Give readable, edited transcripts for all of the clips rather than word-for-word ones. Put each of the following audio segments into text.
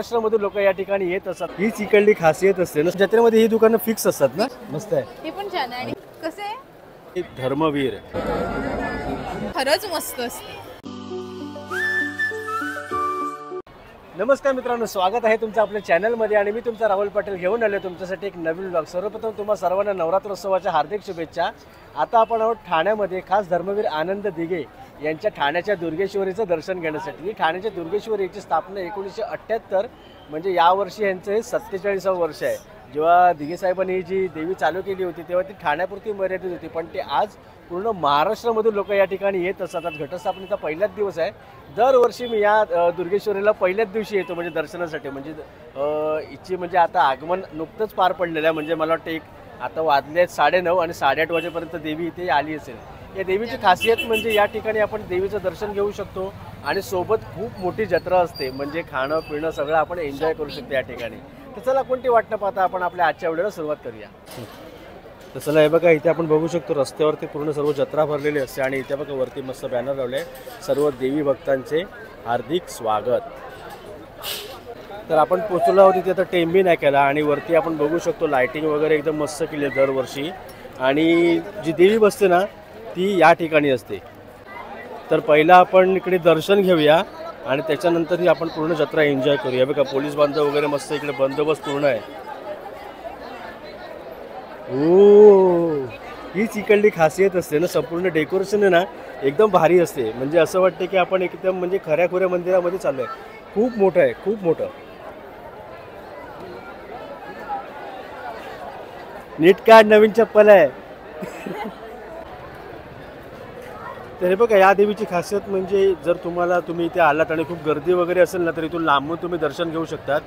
महाराष्ट्रामधून लोक या ठिकाणी येत असतात. हीच इकडली खासियत असते ना, जत्रेमध्ये ही दुकानं फिक्स असतात ना. मस्त आहे, हे पण छान आहे. आणि कसे आहे, धर्मवीर खरंच मस्त असते. नमस्कार मित्रांनो, स्वागत आहे तुमचं आपल्या चॅनलमध्ये आणि मी तुमचा राहुल पाटील घेऊन आलो तुमच्यासाठी एक नवीन ब्लॉग. सर्वप्रथम तुम्हा सर्वांना नवरात्रोत्सवाच्या हार्दिक शुभेच्छा. आता आपण आहोत ठाण्यामध्ये, खास धर्मवीर आनंद दिघे यांच्या ठाण्याच्या दुर्गेश्वरीचं दर्शन घेण्यासाठी. ठाण्याच्या दुर्गेश्वरी याची स्थापना 1978 म्हणजे यावर्षी यांचं हे 47वं वर्ष आहे. जेव्हा दिघे साहेबांनी जी देवी चालू केली होती तेव्हा ती ठाण्यापुरती मर्यादित होती, पण ते आज पूर्ण महाराष्ट्रामधून लोक या ठिकाणी येत असतात. आज घटस्थापनेचा पहिलाच दिवस आहे. दरवर्षी मी या दुर्गेश्वरीला पहिल्याच दिवशी येतो म्हणजे दर्शनासाठी. म्हणजे हिची म्हणजे आता आगमन नुकतंच पार पडलेलं आहे. म्हणजे मला वाटतं आता वाजले 9:30 आणि 8:30 वाजेपर्यंत देवी इथे आली असेल. या देवीची खासियत म्हणजे या ठिकाणी आपण देवीचं दर्शन घेऊ शकतो आणि सोबत खूप मोठी जत्रा असते. म्हणजे खाणं पिणं सगळं आपण एन्जॉय करू शकतो या ठिकाणी. तर चला कोणती वाट न पाहता आपण आपल्या आजच्या व्हिडिओला सुरुवात करूया. तर चला, हे बघा इथे आपण बघू शकतो रस्त्यावरती पूर्ण सर्व जत्रा भरलेली असते आणि इथे बघा वरती मस्त बॅनर लावले, सर्व देवी भक्तांचे हार्दिक स्वागत. तर आपण पोचलो आहोत तिथे आता टेंबी नाक्याला आणि वरती आपण बघू शकतो लाइटिंग वगैरे एकदम मस्त केली आहे दरवर्षी. आणि जी देवी बसते ना ती या ठिकाणी असते. तर पहिला आपण इकडे दर्शन घेऊया आणि त्याच्यानंतर आपण पूर्ण जत्रा एन्जॉय करूया. बघा पोलीस बांधव वगैरे मस्त इकडे बंदोबस्त पूर्ण आहे. ओ, हीच इकडली खासियत असते ना, संपूर्ण डेकोरेशन आहे ना एकदम भारी असते. म्हणजे असं वाटतं की आपण एकदम म्हणजे खऱ्या मंदिरामध्ये चाललो आहे. खूप मोठं आहे, खूप मोठं. नीट काढ, नवीन चप्पल आहे. तर हे बघा या देवीची खासियत म्हणजे जर तुम्ही इथे आलात आणि खूप गर्दी वगैरे असेल ना तर इथून लांबून तुम्ही दर्शन घेऊ शकतात.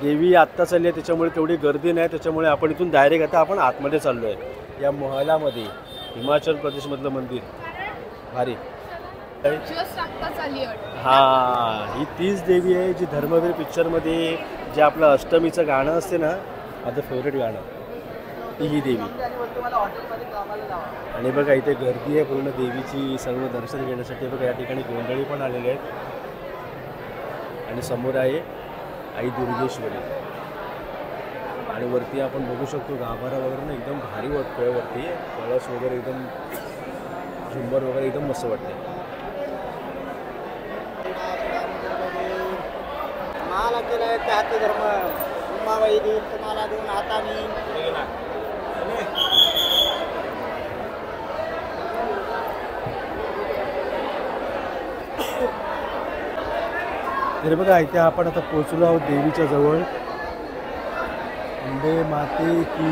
देवी आत्ता चालली आहे त्याच्यामुळे तेवढी गर्दी नाही, त्याच्यामुळे आपण इथून डायरेक्ट आता आपण आतमध्ये चाललो आहे या महलामध्ये. हिमाचल प्रदेशमधलं मंदिर भारी. हां, ही तीच देवी आहे जी धर्मवीर पिक्चरमध्ये जे आपलं अष्टमीचं गाणं असते ना, माझं फेवरेट गाणं, ती ही देवी. आणि बघा इथे गर्दी आहे पूर्ण देवीची सर्व दर्शन घेण्यासाठी. बघा या ठिकाणी गोंधळी पण आलेले आहेत आणि समोर आहे आई दुर्गेश्वरी. आणि वरती आपण बघू शकतो गाभारा वगैरे ना एकदम भारी वाटतोय. वरती कळस वगैरे एकदम झुंबर वगैरे एकदम मस्त वाटते. मला केलं त्याचे धर्म उमाबाई देईल तुम्हाला दोन हाताने. तर बघा इथे आपण आता पोचलो आहोत देवीच्या जवळ. अंबे माते की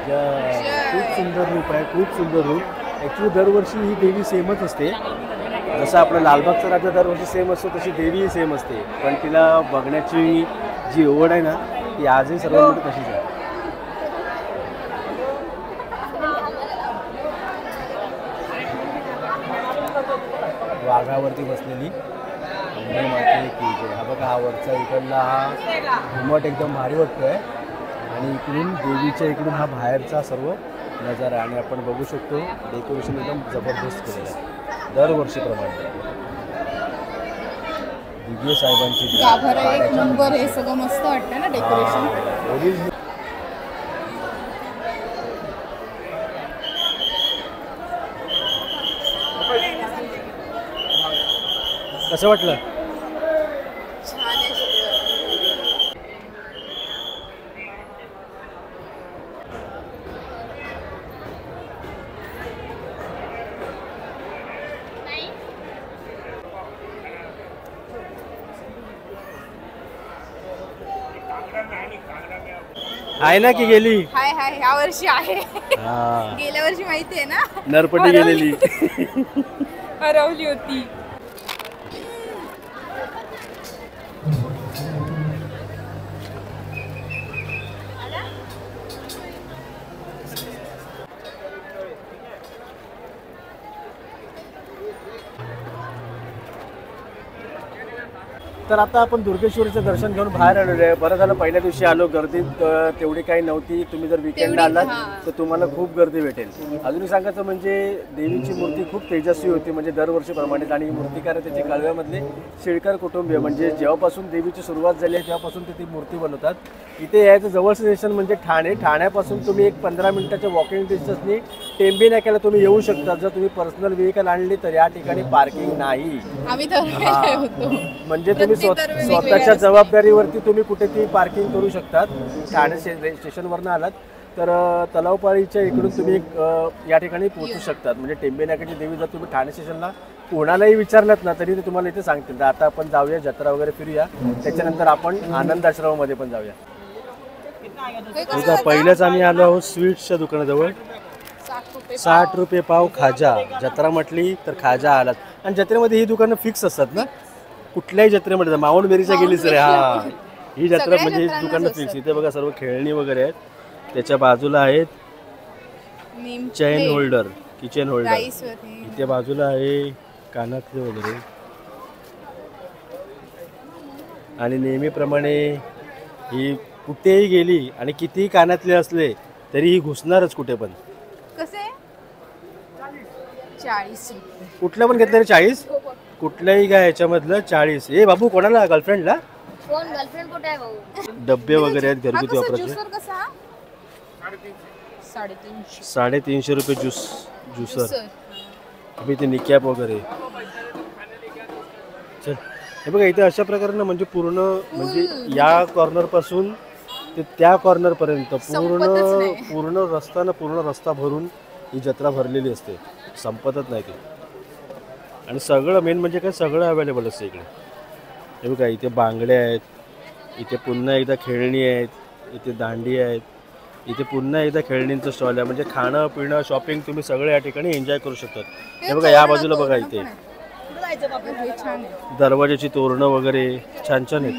जय. खूप सुंदर रूप आहे, खूप सुंदर रूप. ॲक्च्युली दरवर्षी ही देवी सेमच असते. जसं आपलं लालबागचा राजा दरवर्षी सेम असतो तशी देवीही सेम असते, पण तिला बघण्याची जी ओढ आहे ना ती आजही सर्वांमध्ये तशीच आहे. वाघावरती बसलेली अंबे माते की जय. हा बघा हा वरचा इकडला हा घुमट एकदम भारी वाटतोय आणि इकडून देवीच्या इकडून हा बाहेरचा सर्व नजारा. आणि आपण बघू शकतो डेकोरेशन एकदम जबरदस्त केलेलं आहे दरवर्षीप्रमाणे. दिघे साहेबांची गाभारा एक नंबर, हे सगळं मस्त वाटतं ना डेकोरेशन. कसं वाटलं? छान आहे. आहे ना की गेली? हाय हाय, ह्या वर्षी आहे. हा, गेल्या वर्षी माहिती आहे ना, नरपटी गेलेली. हरवली होती. तर आता आपण दुर्गेश्वरीचं दर्शन घेऊन बाहेर आलेलो आहे. बरं झालं पहिल्या दिवशी आलो, गर्दी तेवढी काही नव्हती. तुम्ही जर विकेंडला आलात तर तुम्हाला खूप गर्दी भेटेल. अजून सांगायचं म्हणजे देवीची मूर्ती खूप तेजस्वी होती, म्हणजे दरवर्षीप्रमाणेच. आणि मूर्तिकार त्याचे कळव्यामधले शेळकर कुटुंबीय, म्हणजे जेव्हापासून देवीची सुरुवात झाली आहे तेव्हापासून ते ती मूर्ती बनवतात. इथे यायचं जवळचं स्टेशन म्हणजे ठाणे. ठाण्यापासून तुम्ही एक 15 मिनिटाच्या वॉकिंग डिस्टन्सनी टेंबे नाक्याला तुम्ही येऊ शकता. जर तुम्ही पर्सनल व्हेकल आणली तर या ठिकाणी पार्किंग नाही. आम्ही तर होतो म्हणजे तुम्ही स्वतःच्या जबाबदारीवरती तुम्ही कुठे ती पार्किंग करू शकतात. ठाणे स्टेशनवरनं आलात तर तलावपाळीच्या इकडून तुम्ही या ठिकाणी पोहोचू शकतात. म्हणजे टेंबे नाक्याची देवी जर तुम्ही ठाणे स्टेशनला कोणालाही विचारलात ना तरी ते तुम्हाला इथे सांगतील. तर आता आपण जाऊया, जत्रा वगैरे फिरूया, त्याच्यानंतर आपण आनंद आश्रमामध्ये पण जाऊया. पहिलेच आम्ही आलो आहोत स्वीट्सच्या दुकानाजवळ. 60 रुपये पाव खाजा. जत्रा म्हटली तर खाजा आलात. आणि जत्रेमध्ये ही दुकानं फिक्स असतात ना, कुठल्याही जत्रेमध्ये. माउंट मेरीच्या गेली सर, हा ही जत्रा म्हणजे ही दुकानं फिक्स. इथे बघा सर्व खेळणी वगैरे आहेत. त्याच्या बाजूला आहेत चेन होल्डर, किचन होल्डर. इथे बाजूला आहे कानातले वगैरे. आणि नेहमीप्रमाणे ही कुठेही गेली आणि कितीही कानातले असले तरी ही घुसणारच कुठे पण. कसे 40 कुठलं पण घेतलं तरी 40. कुठल्याही काय याच्यामधलं 40. ए बाबू, कोणाला? गर्लफ्रेंडला? कोण गर्लफ्रेंड कुठे आहे भाऊ? डब्बे वगैरे आहेत घरगुती वापरायचे. 350 रुपये ज्युसर. अभि ते निकॅप वगैरे. चल, हे बघा इथे अशा प्रकारे म्हणजे पूर्ण म्हणजे या कॉर्नर पासून ते त्या कॉर्नर पर्यंत पूर्ण रस्ता भरून ही जत्रा भरलेली असते. संपतच नाही ती. आणि सगळं मेन म्हणजे काय, सगळं अवेलेबल असतं इकडे. हे बघा इथे बांगड्या आहेत, इथे पुन्हा एकदा खेळणी आहेत, इथे दांडी आहेत, इथे पुन्हा एकदा खेळणींचं स्टॉल आहे. म्हणजे खाणं पिणं शॉपिंग तुम्ही सगळं या ठिकाणी एन्जॉय करू शकतात. हे बघा या बाजूला बघा इथे दरवाजाची तोरणं वगैरे छान छान आहेत.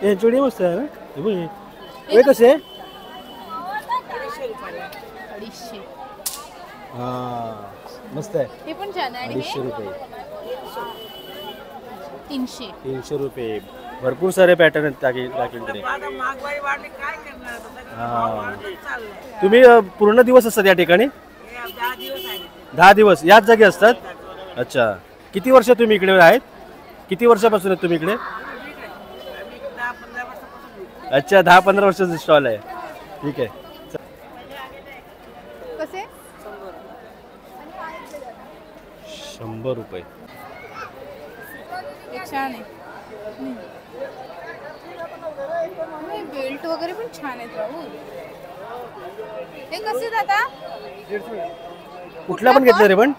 हे जोडी मस्त आहे ना. हे बघ हे कसे आहे? 250. हा मस्त आहे. हे पण छान आहे. 250 रुपये. 300 रुपये. भरपूर सारे पॅटर्न आहेत त्याकडे. हा, तुम्ही पूर्ण दिवस असतात या ठिकाणी? 10 दिवस याच जागी असतात. अच्छा, किती वर्ष तुम्ही इकडे आहेत? किती वर्षापासून आहेत तुम्ही इकडे? अच्छा, 10-15 वर्षाचा स्टॉल आहे. ठीक आहे. कसे 100 रुपये. छान आहे. बेल्ट वगैरे पण छान आहेत राहुल. हे कसे दादा? कुठला पण घेतलं रे पण?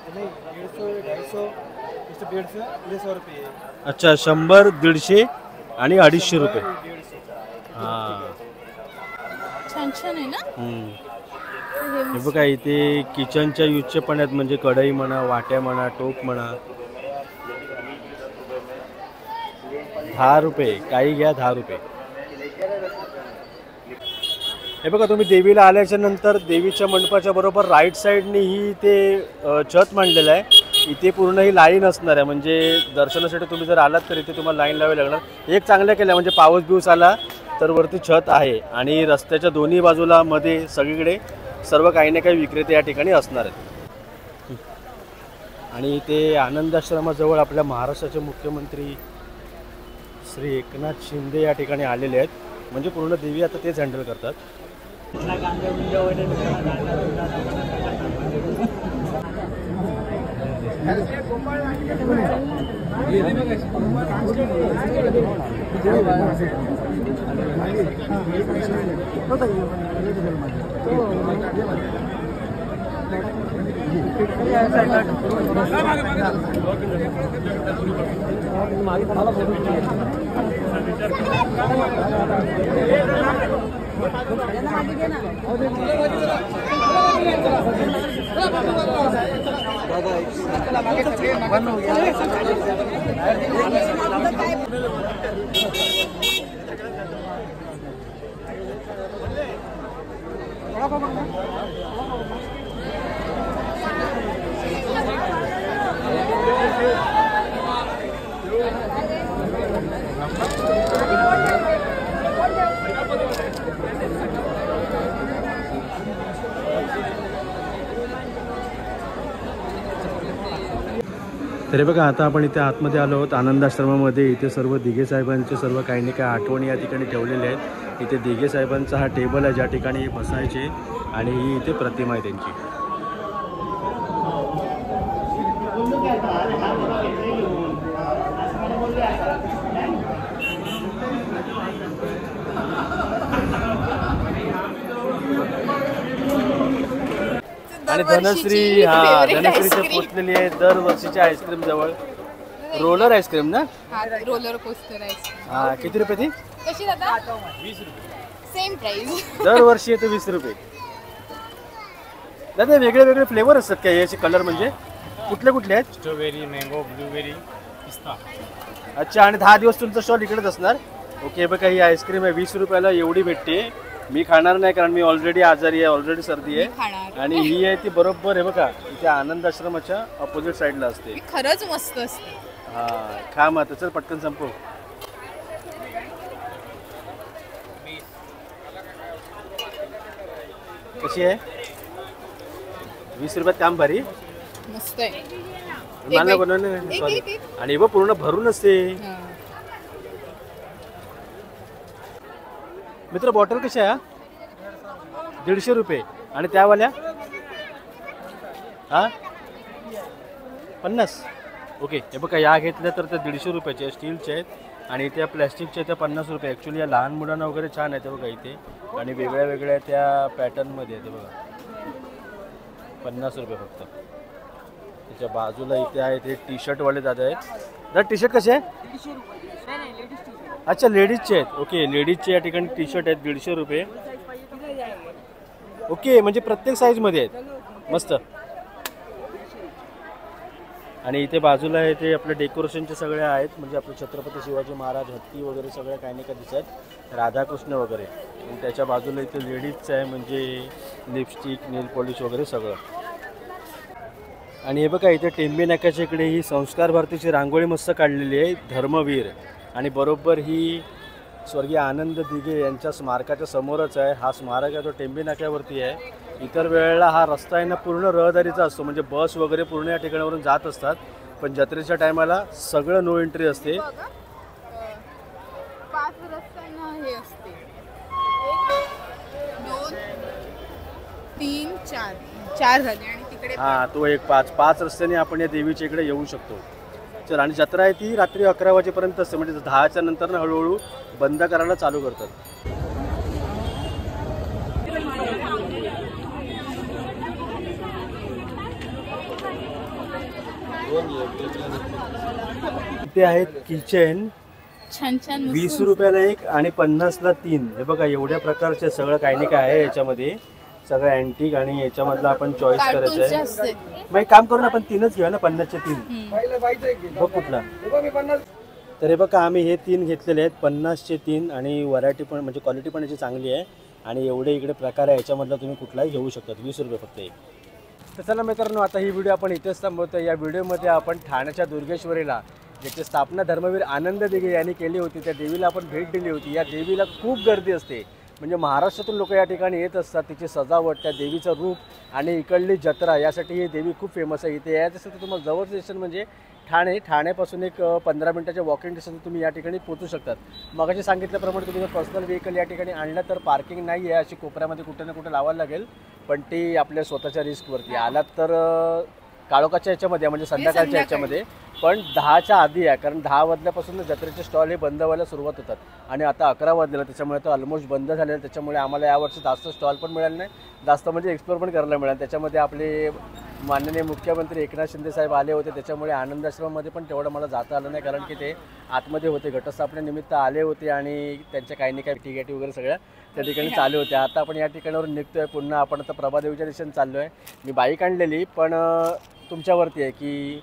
150 रुपये. अच्छा, 100, 150 आणि 250 रुपये. हा छान छान आहे ना. हे बघा इथे किचनच्या यूजचे पण आहेत. म्हणजे कढई म्हणा, वाट्या म्हणा, टोप म्हणा. 10 रुपये. काही घ्या 10 रुपये. हे बघा तुम्ही देवीला आल्याच्या नंतर देवीच्या मंडपाच्या बरोबर राईट साईडनी ही ते छत मांडलेलं आहे. इथे पूर्ण ही लाईन असणार आहे. म्हणजे दर्शनासाठी तुम्ही जर आलात तर इथे तुम्हाला लाईन लावावी लागणार. एक चांगलं केलं म्हणजे पाऊस बिऊस आला तर वरती छत आहे आणि रस्त्याच्या दोन्ही बाजूला मध्ये सगळीकडे सर्व काही ना काही विक्रेते या ठिकाणी असणार आहेत. आणि इथे आनंद आश्रमाजवळ आपल्या महाराष्ट्राचे मुख्यमंत्री श्री एकनाथ शिंदे या ठिकाणी आलेले आहेत. म्हणजे पूर्ण देवी आता तेच हँडल करतात. तरी बघा आता आपण इथे आतमध्ये आलो आहोत आनंद आश्रमामध्ये. इथे सर्व दिघे साहेबांचे सर्व काही ना काही आठवणी या ठिकाणी ठेवलेल्या आहेत. इथे दिघे साहेबांचा हा टेबल आहे ज्या ठिकाणी बसायचे आणि ही इथे प्रतिमा आहे त्यांची. आणि धनश्री धनश्रीचे पोचलेली आहे दरवर्षीच्या आईस्क्रीम जवळ. रोलर आईस्क्रीम ना? रोलर कोस्टर आहे. हा किती रुपये ती? कशी दादा? 20 रुपये. Same price. दरवर्षी येते 20 रुपये. दादा वेगळे वेगळे फ्लेवर असतात काय याचे कलर म्हणजे कुठले कुठले आहेत? स्ट्रॉबेरी, मँगो, ब्लूबेरी, पिस्ता. अच्छा आणि 10 दिवस तुमचं स्टॉल इकडेच असणार. ओके बघा ही आईस्क्रीम आहे 20 रुपयाला एवढी भेटते. मी खाणार नाही कारण मी ऑलरेडी आजारी आहे, ऑलरेडी सर्दी आहे. आणि ही आहे ती बरोबर आहे बघा इथे आनंद आश्रमाच्या अपोजिट साईडला असते. खरंच मस्त असते. हा खा मग चल पटकन संपव. कशी आहे? 20 रुपयात काम भारी मस्त आहे. मला बनवलं नाही सॉरी. आणि बघ पूर्ण भरून असते. मित्र बॉटल कशी आहे? 150 रुपये. आणि त्यावाल्या हा 50. ओके हे बघा या घेतल्या तर त्या 150 रुपयाचे स्टीलचे आहेत आणि त्या प्लॅस्टिकच्या त्या 50 रुपये. ॲक्च्युली या लहान मुलांना वगैरे छान आहे ते बघा इथे आणि वेगळ्या वेगळ्या त्या पॅटर्नमध्ये आहे ते बघा 50 रुपये फक्त. त्याच्या बाजूला इथे आहे ते टी शर्टवाले दादा आहेत. दादा टी शर्ट कसे आहे? अच्छा लेडीजचे आहेत. ओके लेडीजचे या ठिकाणी टी शर्ट आहेत 150 रुपये. ओके म्हणजे प्रत्येक साईजमध्ये आहेत मस्त. आणि इथे बाजूला आहे ते आपले डेकोरेशनचे सगळे आहेत म्हणजे आपले छत्रपती शिवाजी महाराज हत्ती वगैरे सगळ्या काही ना काही दिसत आहेत राधाकृष्ण वगैरे. आणि त्याच्या बाजूला इथे लेडीजचं आहे म्हणजे लिपस्टिक नेल पॉलिश वगैरे सगळं. आणि हे बघा इथे टेंबे नाक्याच्या इकडे ही संस्कार भारतीची रांगोळी मस्त काढलेली आहे धर्मवीर. आणि बरोबर ही स्वर्गीय आनंद दिघे यांच्या स्मारकाच्या समोरच आहे. हा स्मारक आहे तो टेंबे नाक्यावरती आहे. इतर वेळेला हा रस्ता आहे ना पूर्ण रहदारीचा असतो म्हणजे बस वगैरे पूर्ण या ठिकाणावरून जात असतात. पण जत्रेच्या टायमाला सगळं नो एंट्री असते. 5 रस्त्यांना हे असते 1 2 3 4 झाले आणि तिकडे हा तो एक 5 रस्त्याने आपण या देवीच्या इकडे येऊ शकतो. चल आणि जत्रा आहे ती रात्री 11 वाजेपर्यंत असते म्हणजे 10च्या नंतर ना हळूहळू बंद करायला चालू करतात. इथे आहेत किचन छान छान 20 रुपयाला एक आणि 50ला 3. हे बघा एवढ्या प्रकारचे सगळं काही नाही काय आहे याच्यामध्ये सगळं अँटिक आणि याच्यामधलं आपण चॉईस करायचं आहे. मग एक काम करून आपण 3च घेऊया ना 50चे 3 बघ कुठला. तर हे बघा आम्ही हे 3 घेतलेले आहेत 50चे 3 आणि व्हरायटी पण म्हणजे क्वालिटी पण याची चांगली आहे आणि एवढे इकडे प्रकार आहे याच्यामधला तुम्ही कुठलाही घेऊ शकता 20 रुपये फक्त एक. तर चला मित्रांनो आता ही व्हिडिओ आपण इथेच थांबवतो. या व्हिडिओमध्ये आपण ठाण्याच्या दुर्गेश्वरीला ज्याची स्थापना धर्मवीर आनंद दिघे यांनी केली होती त्या देवीला आपण भेट दिली होती. या देवीला खूप गर्दी असते म्हणजे महाराष्ट्रातून लोक या ठिकाणी येत असतात. तिची सजावट त्या देवीचं रूप आणि इकडली जत्रा यासाठी ही देवी खूप फेमस आहे. इथे यायचं असेल तर तुम्हाला जवळचं स्टेशन म्हणजे ठाण्यापासून एक 15 मिनिटाच्या वॉकिंग डिस्टन्स तुम्ही या ठिकाणी पोहोचू शकतात. मगाशी सांगितल्याप्रमाणे तुम्ही जर पर्सनल व्हेकल या ठिकाणी आणलं तर पार्किंग नाही आहे अशी कोपऱ्यामध्ये कुठे ना कुठे लावायला लागेल पण ती आपल्या स्वतःच्या रिस्कवरती. आलात तर काळोखाच्या याच्यामध्ये म्हणजे संध्याकाळच्या याच्यामध्ये पण 10च्या आधी आहे कारण 10 वाजल्यापासून जत्रेचे स्टॉल हे बंद व्हायला सुरुवात होतात आणि आता 11 वाजलेला त्याच्यामुळे तो ऑलमोस्ट बंद झालेला. त्याच्यामुळे आम्हाला यावर्षी जास्त स्टॉल पण मिळाले नाही जास्त म्हणजे एक्सप्लोर पण करायला मिळालं. त्याच्यामध्ये आपले माननीय मुख्यमंत्री एकनाथ शिंदे साहेब आले होते त्याच्यामुळे आनंद आश्रमामध्ये पण तेवढं मला जाता आलं नाही कारण की ते आतमध्ये होते घटस्थापनेनिमित्त आले होते आणि त्यांच्या काही नाही काही टिकेटी वगैरे सगळ्या त्या ठिकाणी चालू होत्या. आता आपण या ठिकाणावरून निघतो आहे पुन्हा आपण आता प्रभादेवीच्या दिशेने चाललो आहे. मी बाईक आणलेली पण तुमच्यावरती आहे की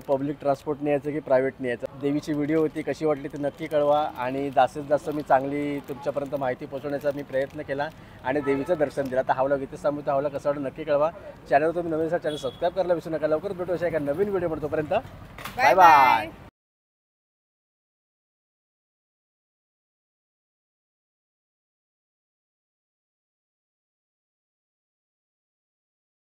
पब्लिक ट्रान्सपोर्टने यायचं की प्रायव्हेटने यायचं. देवीची व्हिडिओ होती कशी वाटली ते नक्की कळवा आणि जास्तीत जास्त मी चांगली तुमच्यापर्यंत माहिती पोहोचवण्याचा मी प्रयत्न केला आणि देवीचं दर्शन दिलं. आता हा व्लॉग इथेच थांबतो. हा व्लॉग कसा वाटतं नक्की कळवा. चॅनलवर तुम्ही नवीन चॅनल सबस्क्राईब करायला विसरू नका. लवकरच भेटू अशा एका नवीन व्हिडिओ तोपर्यंत बाय बाय.